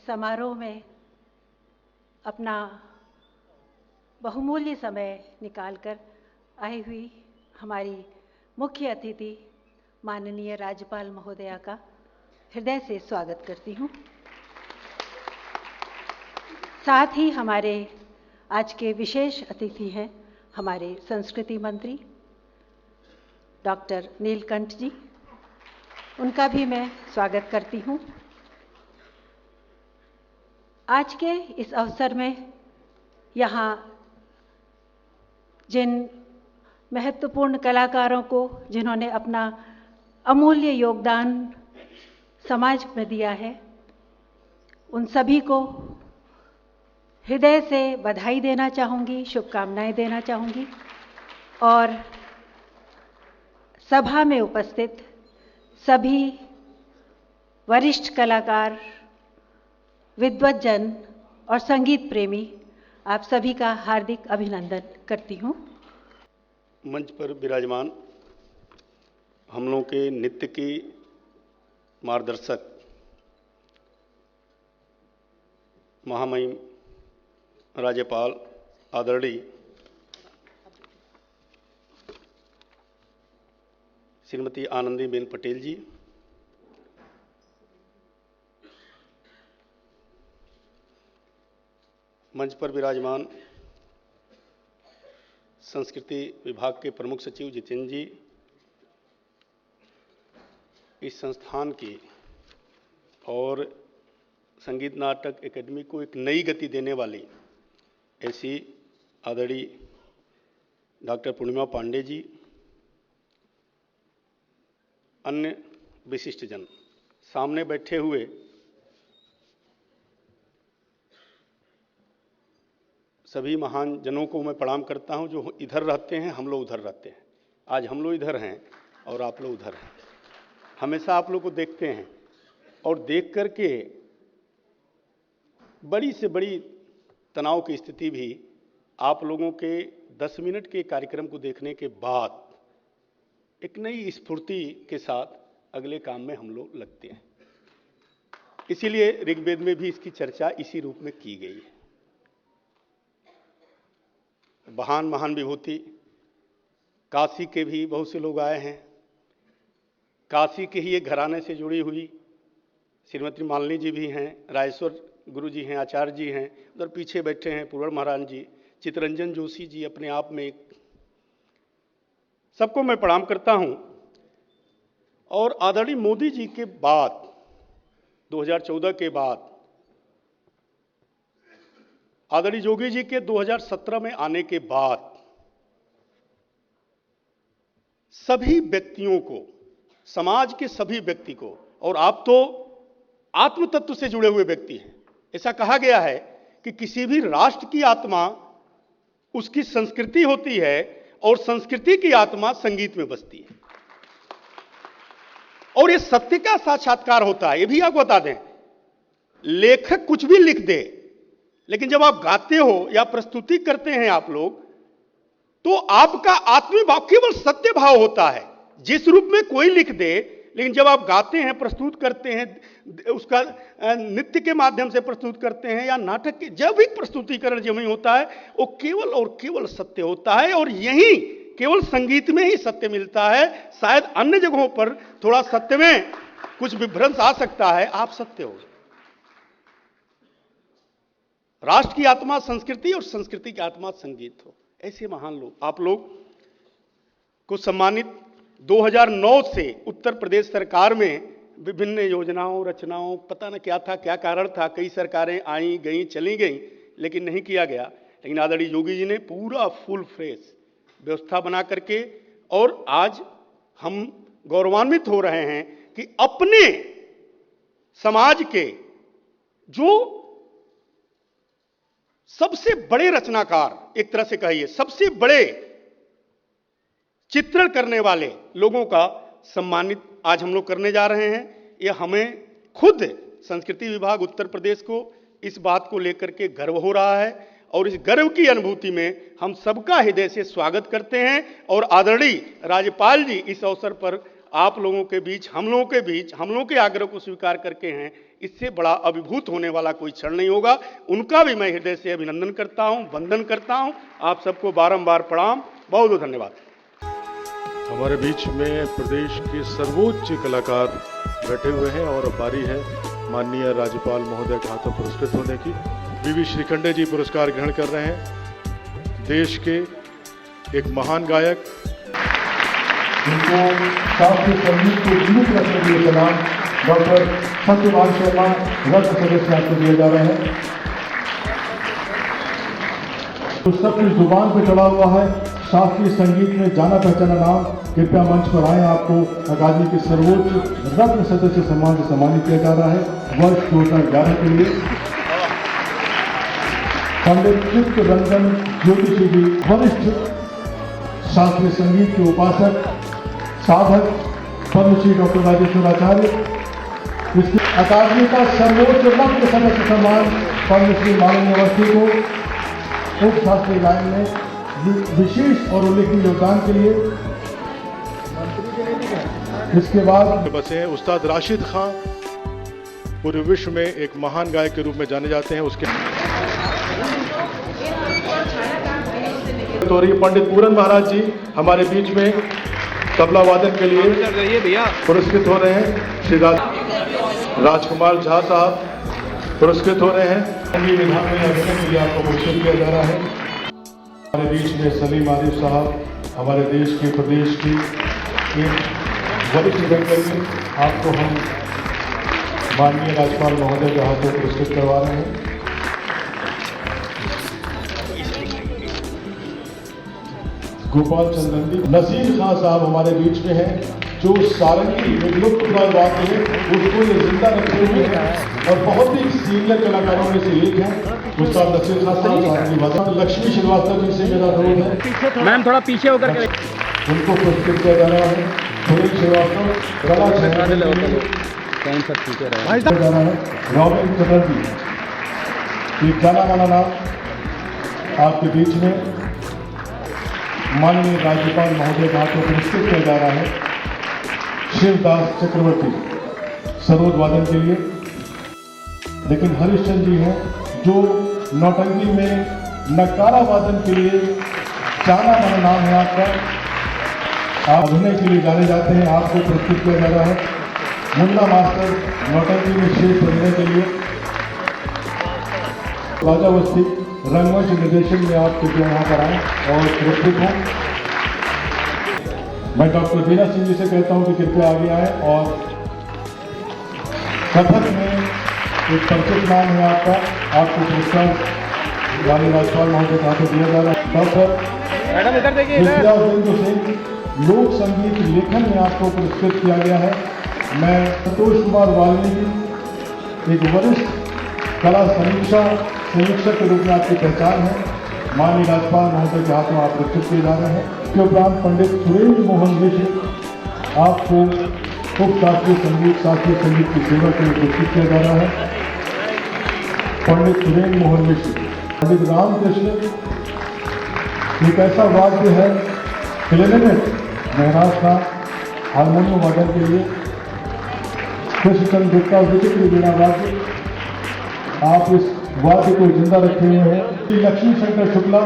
समारोह में अपना बहुमूल्य समय निकालकर आई हुई हमारी मुख्य अतिथि माननीय राज्यपाल महोदया का हृदय से स्वागत करती हूँ। साथ ही हमारे आज के विशेष अतिथि हैं हमारे संस्कृति मंत्री डॉक्टर नीलकंठ जी, उनका भी मैं स्वागत करती हूँ। आज के इस अवसर में यहाँ जिन महत्वपूर्ण कलाकारों को, जिन्होंने अपना अमूल्य योगदान समाज में दिया है, उन सभी को हृदय से बधाई देना चाहूँगी, शुभकामनाएं देना चाहूँगी। और सभा में उपस्थित सभी वरिष्ठ कलाकार, विद्वज्जन और संगीत प्रेमी, आप सभी का हार्दिक अभिनंदन करती हूँ। मंच पर विराजमान हम लोगों के नृत्य की मार्गदर्शक महामहिम राज्यपाल आदरणीय श्रीमती आनंदीबेन पटेल जी, मंच पर विराजमान संस्कृति विभाग के प्रमुख सचिव जितेंद्र जी, इस संस्थान की और संगीत नाटक एकेडमी को एक नई गति देने वाली ऐसी आदरणीय डॉक्टर पूर्णिमा पांडे जी, अन्य विशिष्टजन, सामने बैठे हुए सभी महान जनों को मैं प्रणाम करता हूं, जो इधर रहते हैं, हम लोग उधर रहते हैं। आज हम लोग इधर हैं और आप लोग उधर हैं। हमेशा आप लोग को देखते हैं और देख करके बड़ी से बड़ी तनाव की स्थिति भी आप लोगों के 10 मिनट के कार्यक्रम को देखने के बाद एक नई स्फूर्ति के साथ अगले काम में हम लोग लगते हैं। इसीलिए ऋग्वेद में भी इसकी चर्चा इसी रूप में की गई है। महान विभूति काशी के भी बहुत से लोग आए हैं। काशी के ही एक घराने से जुड़ी हुई श्रीमती मालिनी जी भी हैं, राजेश्वर गुरु जी हैं, आचार्य जी हैं, उधर पीछे बैठे हैं पूर्ण महाराज जी, चितरंजन जोशी जी अपने आप में एक, सबको मैं प्रणाम करता हूं। और आदरणीय मोदी जी के बाद 2014 के बाद आदरणीय योगी जी के 2017 में आने के बाद सभी व्यक्तियों को, समाज के सभी व्यक्ति को, और आप तो आत्म तत्व से जुड़े हुए व्यक्ति हैं। ऐसा कहा गया है कि किसी भी राष्ट्र की आत्मा उसकी संस्कृति होती है और संस्कृति की आत्मा संगीत में बसती है। और ये सत्य का साक्षात्कार होता है। ये भी आपको बता दें, लेखक कुछ भी लिख दे, लेकिन जब आप गाते हो या प्रस्तुति करते हैं आप लोग, तो आपका आत्मीय भाव केवल सत्य भाव होता है। जिस रूप में कोई लिख दे, लेकिन जब आप गाते हैं, प्रस्तुत करते हैं, उसका नृत्य के माध्यम से प्रस्तुत करते हैं या नाटक के जब भी प्रस्तुतिकरण जब ही होता है, वो केवल और केवल सत्य होता है। और यही केवल संगीत में ही सत्य मिलता है। शायद अन्य जगहों पर थोड़ा सत्य में कुछ विभ्रंश आ सकता है, आप सत्य हो। राष्ट्र की आत्मा संस्कृति और संस्कृति की आत्मा संगीत हो। ऐसे महान लोग, आप लोग को सम्मानित 2009 से उत्तर प्रदेश सरकार में विभिन्न योजनाओं, रचनाओं, पता न क्या था, क्या कारण था, कई सरकारें आई गई, चली गई, लेकिन नहीं किया गया। लेकिन आदरणीय योगी जी ने पूरा फुल फ्रेश व्यवस्था बना करके, और आज हम गौरवान्वित हो रहे हैं कि अपने समाज के जो सबसे बड़े रचनाकार, एक तरह से कहिए सबसे बड़े चित्रण करने वाले लोगों का सम्मानित आज हम लोग करने जा रहे हैं। यह हमें खुद संस्कृति विभाग उत्तर प्रदेश को इस बात को लेकर के गर्व हो रहा है, और इस गर्व की अनुभूति में हम सबका हृदय से स्वागत करते हैं। और आदरणीय राज्यपाल जी इस अवसर पर आप लोगों के बीच, हम लोगों के बीच, हम लोगों के आग्रह को स्वीकार करके हैं, इससे बड़ा अभिभूत होने वाला कोई क्षण नहीं होगा। उनका भी मैं हृदय से अभिनंदन करता हूं, वंदन करता हूं। आप सबको बारंबार प्रणाम, बहुत बहुत धन्यवाद। हमारे बीच में प्रदेश के सर्वोच्च कलाकार बैठे हुए हैं और बारी है माननीय राज्यपाल महोदय के हाथों पुरस्कृत होने की। बीवी श्रीखंडे जी पुरस्कार ग्रहण कर रहे हैं। देश के एक महान गायक, इनको शास्त्रीय संगीत को जीवित रखने के लिए सलाम डॉक्टर सत्यपाल शर्मा रत्न सदस्य आपको दिए जा रहे हैं। तो सबकी जुबान पे चढ़ा हुआ है शास्त्रीय संगीत में जाना पहचाना नाम। कृपया मंच पर आए, आपको अकादमी के सर्वोच्च रत्न सदस्य सम्मान से सम्मानित किया जा रहा है वर्ष 2011 के लिए। पंडित चित्तरंजन ज्योतिषी जी वरिष्ठ शास्त्रीय संगीत के उपासक साधक पद्मश्री डॉक्टर राजेश्वर आचार्य। इसकी अकादमी का सर्वोच्च रत्न सदस्य सम्मान पद्मश्री माननीय अवस्थी को उप शास्त्रीय गायन में विशेष और उल्लेखनीय योगदान के लिए। इसके बाद बसे हैं उस्ताद राशिद खान, पूरे विश्व में एक महान गायक के रूप में जाने जाते हैं। उसके तो पंडित पूरन महाराज जी हमारे बीच में तबला वादन के लिए पुरस्कृत हो रहे हैं। श्री राजकुमार झा साहब पुरस्कृत हो रहे हैं। विधान में अभिनय के लिए आपको पुरस्कृत किया जा रहा है। हमारे बीच में सलीम आरिफ साहब, हमारे देश के प्रदेश की एक वरिष्ठ व्यक्ति, आपको हम माननीय राज्यपाल महोदय के हाथों पुरस्कृत करवा रहे हैं। गोपाल चंद्रंदी नसीर खान साहब हमारे बीच में हैं, जो सारंगी एक लुप्त वाद्य है उसको ये जिंदा रखे हुए हैं और बहुत ही सीनियर कलाकारों में से एक है। उसका नसीर खान साहब सारंगी वादक। लक्ष्मी श्रीवास्तव जी से मेरा अनुरोध है, मैम थोड़ा पीछे होकर के उनको पुरस्कृत किया जा रहा है। सुनील श्रीवास्तव कला कौन सा पीछे जा रहा है। रॉबिन चटर्जी, एक जाना माना नाम आपके बीच में माननीय राज्यपाल महोदय का हाथों पुरस्कृत किया जा रहा है। शिवदास चक्रवर्ती सरोद वादन के लिए। लेकिन हरिश्चंद्र जी हैं जो नौटंकी में नकारा वादन के लिए जाना माना नाम है आपका। आप अभिनय के लिए जाने जाते हैं, आपको पुरस्कृत किया जा रहा है। मुन्ना मास्टर नौटंकी में श्रेष्ठ अभिनय के लिए। राजावस्थी रंगमंच निर्देशन में आप कृपया यहाँ पर आए और पुरस्कृत हों। मैं डॉक्टर बीना सिंह जी से कहता हूँ कि कृपया आगे आए। और कथक में एक परिचित नाम है आपका, आपको पुरस्कार माननीय राज्यपाल महोदय के हाथों दिया जा रहा है। डॉक्टर विद्यादेंद्र सिंह लोक संगीत लेखन में आपको पुरस्कृत किया गया है। मैं संतोष कुमार वाल्मीकि एक वरिष्ठ कला समीक्षक के रूप में आपकी पहचान है। माननीय राज्यपाल महोदय के हाथों आप पुरस्कृत किए जा रहे हैं। इसके उपरांत पंडित सुरेंद्र मोहन मिश्र आपको उप शास्त्रीय संगीत की सेवा के लिए पुरस्कृत किया जा रहा है। पंडित सुरेंद्र मोहन मिश्र। पंडित रामकृष्ण एक ऐसा वाद्य है क्लेरिनेट महराज का हारमोनियम वादन के लिए। कृष्णचंद्र गुप्ता विचित्र वीणा वाद्य, आप इस वाद्य को जिंदा रखे हुए हैं। श्री लक्ष्मी शंकर शुक्ला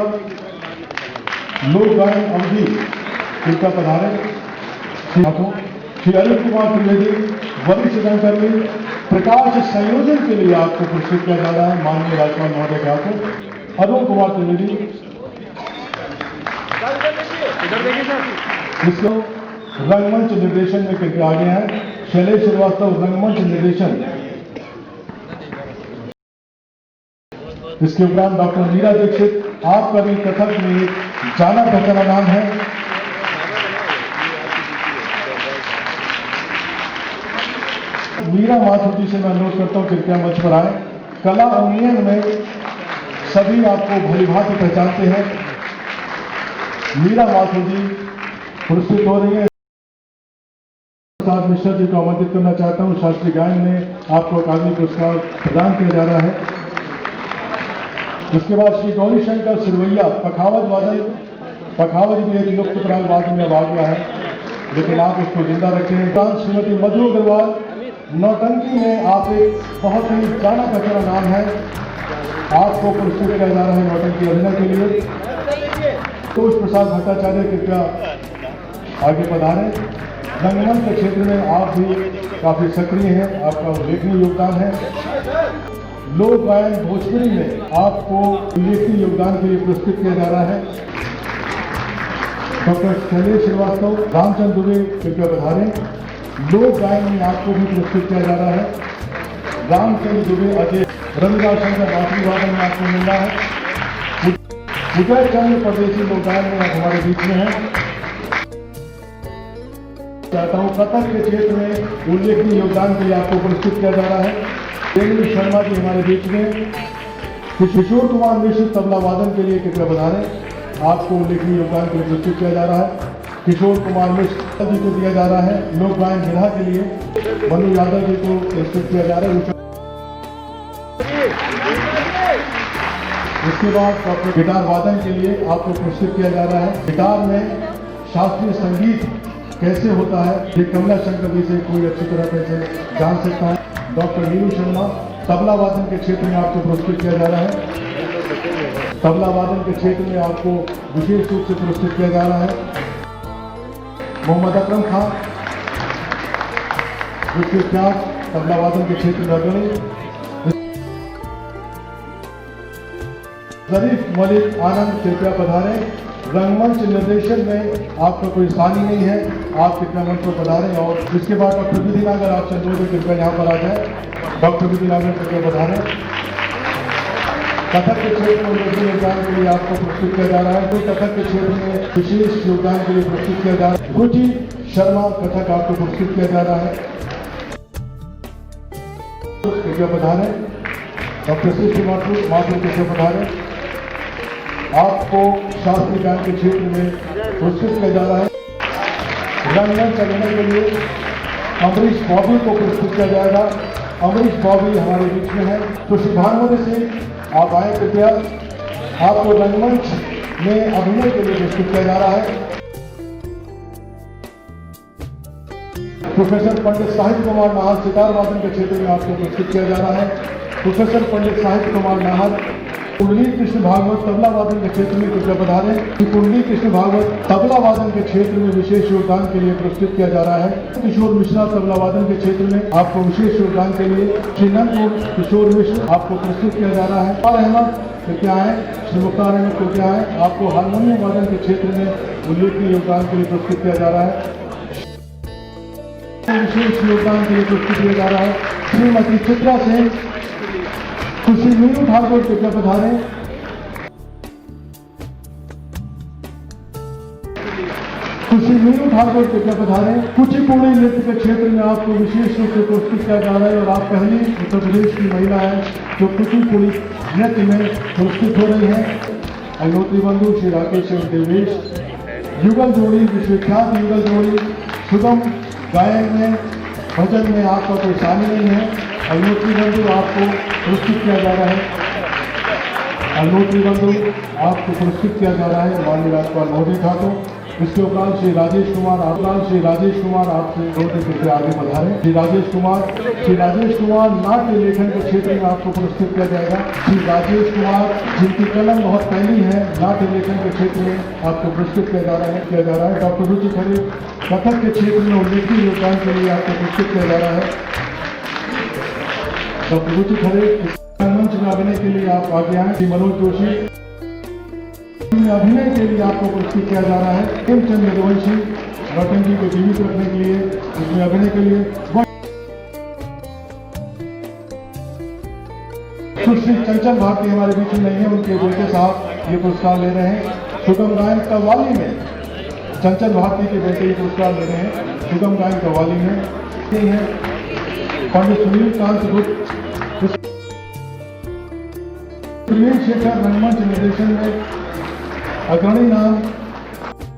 लोक गायन अवधि कृपया पधारे। श्री अनिल कुमार त्रिवेदी वरिष्ठ रंगकर्मी प्रकाश संयोजन के लिए आपको पुरस्कृत किया जा रहा है माननीय राज्यपाल महोदय के हाथों। अरुण कुमार त्रिवेदी इसको रंगमंच निर्देशन में करके आगे हैं। शैलेश श्रीवास्तव रंगमंच निर्देशन। इसके उपरांत डॉक्टर मीरा दीक्षित, आपका भी कथक में एक जाना पहचाना नाम है। मीरा माथुर जी से मैं अनुरोध करता हूं कृपया मंच पर आए। कला यूनियन में सभी आपको भलीभांति पहचानते हैं। मीरा माथुर जी पुरस्कृत हो रही है। मिश्रा जी को आमंत्रित करना चाहता हूं। शास्त्रीय गायन में आपको अकादमी पुरस्कार प्रदान किया जा रहा है। इसके बाद श्री गौरी शंकर सिरवैया पखावज वादन। पखावज भी एक लुप्त प्राय वाद्य में आ गया है, लेकिन आप उसको जिंदा रखें। श्रीमती मधु अग्रवाल नौटंकी में आप एक बहुत ही जाना पहचाना नाम है, आपको पुरस्कृत किया जा रहा है नौटंकी अभिनय के लिए। तोष प्रसाद भट्टाचार्य कृपया आगे पधारें। रंगमंच के क्षेत्र में आप भी काफी सक्रिय हैं, आपका उल्लेखनीय योगदान है। लोक गायन भोजपुरी में आपको उल्लेखनीय योगदान के लिए पुरस्कृत किया जा रहा है। डॉक्टर शैलेश श्रीवास्तव, रामचंद्र दुबे कृपया पधारें। लोक गायन में आपको भी पुरस्कृत किया जा रहा है। रामचंद्र दुबे, अजय, रविदास शंकर बांसुरी वादन में आपको मिल रहा है। उदय चंद्र परदेसी लोक गायन में आप हमारे बीच में हैं। चाहता हूँ कथक के क्षेत्र में उल्लेखनीय योगदान के लिए आपको पुरस्कृत किया जा रहा है। देवी शर्मा जी हमारे बीच में। किशोर कुमार मिश्र तबला वादन के लिए कृपया पधारें। आपको उल्लेखनीय योगदान के लिए पुरस्कृत किया जा रहा है। किशोर कुमार मिश्र जी को दिया जा रहा है लोक गायन विधा के लिए। मनु यादव जी को पुरस्कृत किया जा रहा है। इसके बाद डॉक्टर गिटार वादन के लिए आपको पुरस्कृत किया जा रहा है। गिटार में शास्त्रीय संगीत कैसे होता है ये कमला शंकर जी से कोई अच्छी तरह कैसे जान सकता है। डॉक्टर नीरू शर्मा, तबला वादन के क्षेत्र में आपको पुरस्कृत किया जा रहा है। तबला वादन के क्षेत्र में आपको विशेष रूप से पुरस्कृत किया जा रहा है। मोहम्मद अकरम खान, विश्वविख्यात तबला वादन के क्षेत्र में अग्रणी। जरीफ मलिक आनंद कृपया पधारें। रंगमंच निर्देशन में आपका कोई स्थान ही नहीं है, आप कृपया मंच पर पधारें। और इसके बाद डॉक्टर विधि नागर आप चंद्रोदय कृपया यहाँ पर आ जाए। डॉक्टर विधि नागर कृपया पधारें। कथक के क्षेत्र में उल्लेखनीय योगदान के लिए आपको पुरस्कृत किया जा रहा है। तो कथक के क्षेत्र में विशेष योगदान के लिए पुरस्कृत किया जा रहा है। रुचि शर्मा कथक आपको पुरस्कृत किया जा रहा है। कृपया पधारें। डॉक्टर सृष्टि माथुर कृपया पधारें। आपको शास्त्रीय गायन के क्षेत्र में पुरस्कृत किया जा रहा है। रंगमंच अभिनय के लिए अमरीश बॉबी को पुरस्कृत किया जाएगा। अमरीश बॉबी हमारे बीच में है। तो शुभानंद सिंह आप आए कृपया। आपको रंगमंच में अभिनय के लिए पुरस्कृत किया जा रहा है। प्रोफेसर पंडित साहित्य कुमार नाहर, सितार वादन के क्षेत्र में आपको पुरस्कृत किया जा रहा है। प्रोफेसर पंडित साहित्य कुमार नाहर, कुंडली कृष्ण भागवत तबला वादन के क्षेत्र में कृपया पधारें। कुंडली कृष्ण भागवत तबला वादन के क्षेत्र में विशेष योगदान के लिए पुरस्कृत किया जा रहा है। किशोर मिश्रा तबला वादन के क्षेत्र में आपको विशेष योगदान के लिए श्री नंदपुर किशोर मिश्र आपको पुरस्कृत किया जा रहा है। अहमद कृपया आए। श्री मुख्तार अहमद कृपया आए। आपको हारमोनियम वादन के क्षेत्र में उल्लेखनीय योगदान के लिए पुरस्कृत किया जा रहा है। विशेष योगदान के लिए पुरस्कृत किया जा रहा है। श्रीमती चित्रा सिंह, सुश्री मीनू ठाकुर कृपया पधारें। सुश्री मीनू ठाकुर कृपया पधारें। कुचिपुड़ी नृत्य के क्षेत्र में आपको विशेष रूप से पुरस्कृत किया जा रहा है और आप पहली उत्तर प्रदेश की महिला है जो कुचिपुड़ी नृत्य में पुरस्कृत हो रही है। अग्नोत्री बंधु श्री राकेश देवेश, युगल जोड़ी, विश्वविख्यात युगल जोड़ी, सुगम गायन में भजन में आपका कोई शामिल नहीं है। अग्नोत्री बंधु आपको पुरस्कृत किया जा रहा है। अग्नोत्री बंधु आपको पुरस्कृत किया जा रहा है माननीय राज्यपाल महोदय ठाकुर। इसके उपरांत श्री राजेश कुमार आपसे कृपया आगे बढ़ाएं। श्री राजेश कुमार नाट्य लेखन के क्षेत्र में आपको पुरस्कृत किया जाएगा। श्री राजेश कुमार जिनकी कलम बहुत पहली है नाट्य लेखन के क्षेत्र में आपको पुरस्कृत किया जा रहा है। डॉक्टर रुचि खरे कथक के क्षेत्र में उल्लेखनीय योगदान के लिए आपको पुरस्कृत किया जा रहा है। डॉक्टर रुचि खरे मंच में अभिनय के लिए आप आगे आए। श्री मनोज जोशी अभिनय के लिए आपको पुरस्कृत किया जा रहा है। हेमचंद यदुवंशी नौटंकी को जीवित रखने के लिए इसमें अभिनय के लिए। सुश्री चंचल भारती हमारे बीच में नहीं है, उनके बेटे साहब ये पुरस्कार ले रहे हैं। सुगम गायन कव्वाली में चंचल भारती के बेटे ये पुरस्कार ले रहे हैं। सुगम गायन कव्वाली में पंडित सुनील कांत गुप्त, शेखर रंगमंच निर्देशन में अग्रणी नाम।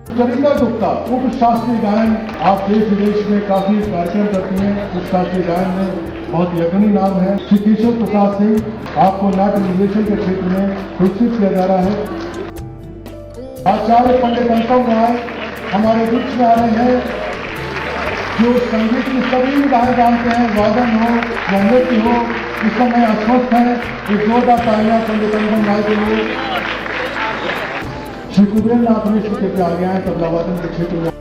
चरिता गुप्ता उप शास्त्रीय गायन, आप देश विदेश में काफी कार्यक्रम करती हैं, उप शास्त्रीय गायन में बहुत ही अग्रणी नाम है। श्री केशव प्रसाद सिंह आपको नाट्य निर्देशन के क्षेत्र में पुरस्कृत किया जा रहा है। आचार्य पंडित अंतम राय हमारे बीच में आ रहे हैं। जो संगीत की सभी विधाएं जानते हैं, वादन हो या नृत्य हो, इस समय अस्वस्थ है, एक जोरदार तालियां संगीतन भाई के लिए। श्री कुबेर नाथ मिश्र के आ गया है तबला वादन के क्षेत्र में।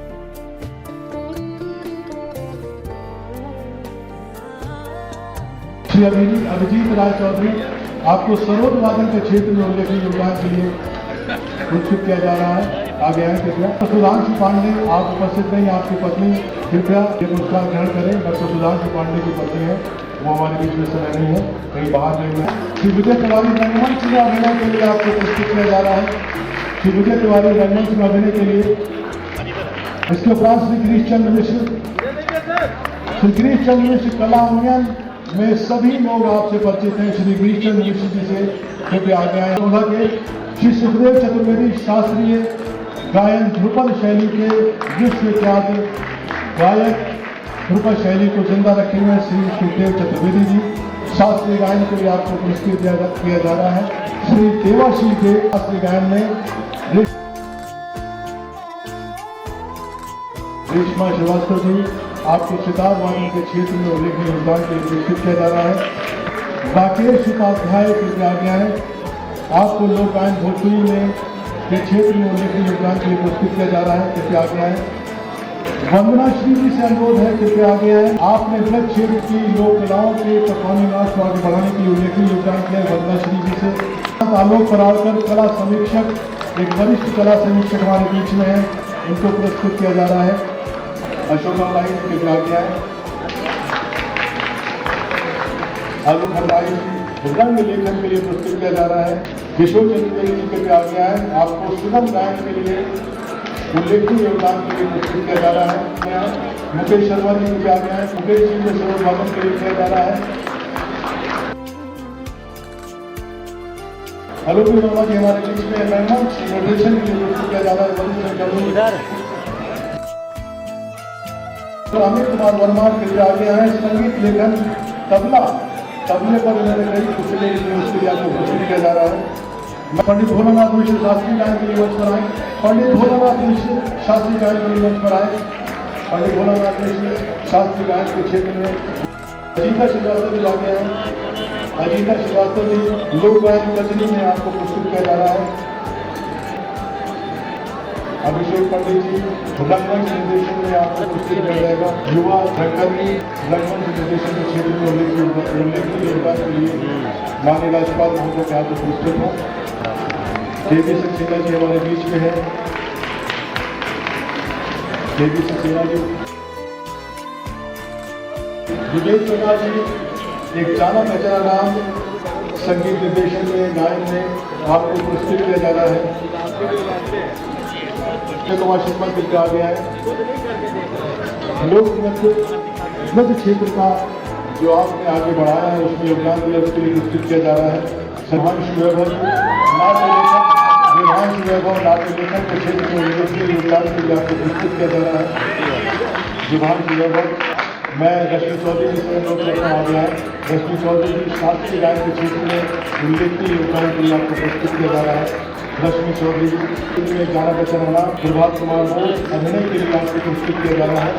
श्री अभिजीत राय चौधरी आपको सरोद वादन के क्षेत्र में उल्लेखनीय योगदान के लिए पुरस्कृत किया जा रहा है। आगे आए कृपया। सुधांशु पांडे आप उपस्थित नहीं, आपकी पत्नी कृपया ये पुरस्कार ग्रहण करें। डॉक्टर सुधांशु पांडे की पत्नी है, वो हमारे बीच में समय नहीं है, कहीं बाहर नहीं है। श्री विजय तिवारी रंगमंच में अभिनय के लिए आपको पुरस्कृत किया जा रहा है। श्री विजय तिवारी रंगमंच में अभिनय के लिए। इसके उपरांत श्री गिरीश चंद्र मिश्र कला उन्नयन में सभी लोग आपसे परिचित हैं। श्री गिरीश चंद्र मिश्र जी से कृपया आगे आए। के श्री सुखदेव चतुर्वेदी शास्त्रीय गायन ध्रुपद शैली के विश्वविख्यात गायक ध्रुपद शैली को जिंदा रखे हुए श्री सुखदेव चतुर्वेदी जी शास्त्रीय गायन के लिए आपको पुरस्कृत किया जा रहा है। श्री देवाशीष देव शास्त्रीय गायन में रेशमा श्रीवास्तव जी आपको सितार वादन के क्षेत्र में उल्लेखनीय योगदान के लिए पुरस्कृत किया जा रहा है। राकेश उपाध्याय के आगे आए, आपको लोक गायन भोजपुरी में के क्षेत्र में उल्लेखनीय योगदान के लिए पुरस्कृत किया जा रहा है। कृपया आगे आए। वंदना श्री जी से अनुरोध है, कृपया आगे आए। आपने ब्लड क्षेत्र की लोक कलाओं के परफॉर्मिंग आर्ट्स को आगे बढ़ाने के लिए उल्लेखनीय योगदान किया है। वंदना श्री जी से। आलोक पराड़कर कला समीक्षक, एक वरिष्ठ कला समीक्षक हमारे बीच में है, इनको पुरस्कृत किया जा रहा है। अशोका लाई कृपया आगे आए। आलोक हरलाई रंग लेखन के लिए पुरस्कृत किया जा रहा है। किशोर चतुर्वेदी जी के आगे आए, आपको सुगम गायन के लिए उल्लेखनीय योगदान के लिए पुरस्कृत किया जा रहा है। मुकेश शर्मा जी के आगे आए, मुकेश जी को सरोद वादन के लिए किया जा रहा है। आलोक वर्मा जी हमारे बीच में रंगमंच निर्देशन के लिए पुरस्कृत किया जा रहा है। अमित कुमार वर्मा के आगे आए, संगीत लेखन तबले पर उन्होंने कई पुस्तकें लिखी, उसके लिए आपको पुरस्कृत किया जा रहा है। पंडित भोलानाथ मिश्र शास्त्रीय गायन के लिए मंच पर आए। पंडित भोलानाथ मिश्र शास्त्रीय गायन के लिए मंच पर आए। पंडित भोलानाथ मिश्र शास्त्रीय गायन के क्षेत्र में। अजीता श्रीवास्तव जी आगे आए। अजीता श्रीवास्तव जी लोक गायन कचरी में आपको पुरस्कृत किया जा रहा है। अभिषेक पंडित जी रंगमंच निर्देशन में आपको पुरस्कृत किया जाएगा। युवा रंगकर्मी रंगमंच निर्देशन के क्षेत्र में उल्लेखनीय योगदान के लिए माननीय राज्यपाल महोदय के हाथ में पुरस्कृत हो। केबी सक्सेना जी हमारे बीच में है। केबी सक्सेना जी। विवेक प्रकाश जी एक जाना पहचाना नाम, संगीत निर्देशन में गायन में आपको पुरस्कृत किया जा रहा है। कुमार शर्मा जी आ गया है। लोक नृत्य क्षेत्र का जो आपने आगे बढ़ाया है उसमें योगदान दिया, उसके लिए पुरस्कृत किया जा रहा है। शुभांशु वैभव नाट्य लेखन के क्षेत्र में उल्लेखनीय योगदान के लिए आपको पुरस्कृत किया जा रहा है। शुभांशु वैभव। मैं रश्मि चौधरी जी से अनुरोध करता हूँ आगे आए। रश्मि चौधरी जी शास्त्रीय गायन के क्षेत्र में उल्लेखनीय योगदान के लिए आपको पुरस्कृत किया जा रहा है। रश्मि चौधरी जी गाना बचाना। प्रभात कुमार बोस अभिनय के लिए आपको पुरस्कृत किया जा रहा है।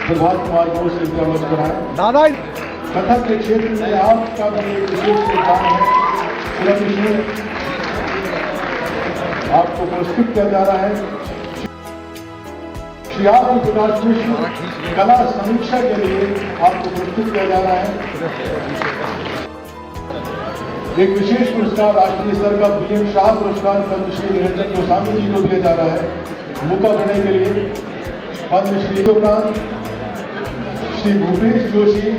प्रभात कुमार बोस इनका मंच पर आए। दादा कथक के क्षेत्र में आपका भी एक विशेष योगदान है, आपको पुरस्कृत किया जा रहा है। श्री आर प्रकाश मिश्र कला समीक्षा के लिए आपको पुरस्कृत किया जा रहा है। एक विशेष पुरस्कार राष्ट्रीय स्तर का PM शाह पुरस्कार पद्मश्री निरंजन गोस्वामी जी को दिया जा रहा है मूक अभिनय के लिए। पद्मश्री के उपरांत श्री भूपेश जोशी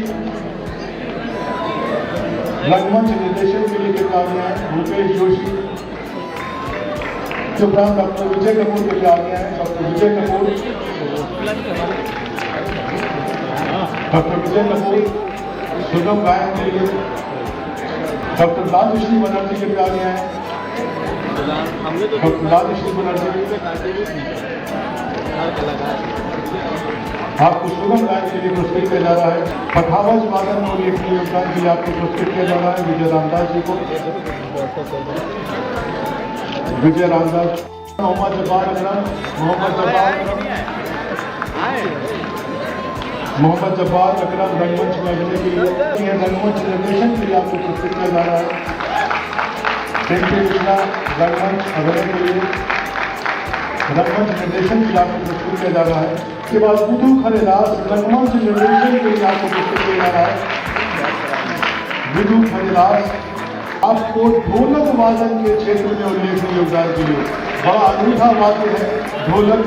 रंगमंच निर्देशन के लिए किताब हैं। भूपेश जोशी के उपरांत डॉक्टर विजय कपूर के लिए आगे हैं। डॉक्टर विजय कपूर सुगम गायन के लिए। डॉक्टर लालश्री बनर्जी के लिए आगे हैं। डॉक्टर लालश्री बनर्जी आपको सुगम गायन के लिए पुरस्कृत किया जा रहा है। पठावज वादन में उल्लेखनीय योगदान के लिए आपको पुरस्कृत किया जा रहा है। विजय रामदास जी को। विजय रामदास। मोहम्मद जब्बार अकरम। मोहम्मद जब्बार अकरम रंगमंच में अभिनय के लिए रंगमंच निर्देशन के लिए आपको प्रस्तुत किया जा रहा है। पिंकी कृष्णा रंगमंच अभिनय के लिए रंगमंच निर्देशन के लिए आपको प्रस्तुत किया जा रहा है। इसके बाद बुद्धू खरेदास रंगमंच निर्देशन के लिए आपको प्रस्तुत किया जा रहा है। बुद्धू खरेदास आपको ढोलक वादन के क्षेत्र में उल्लेखनीय योगदान के लिए बड़ा अनूठा वाद्य है ढोलक।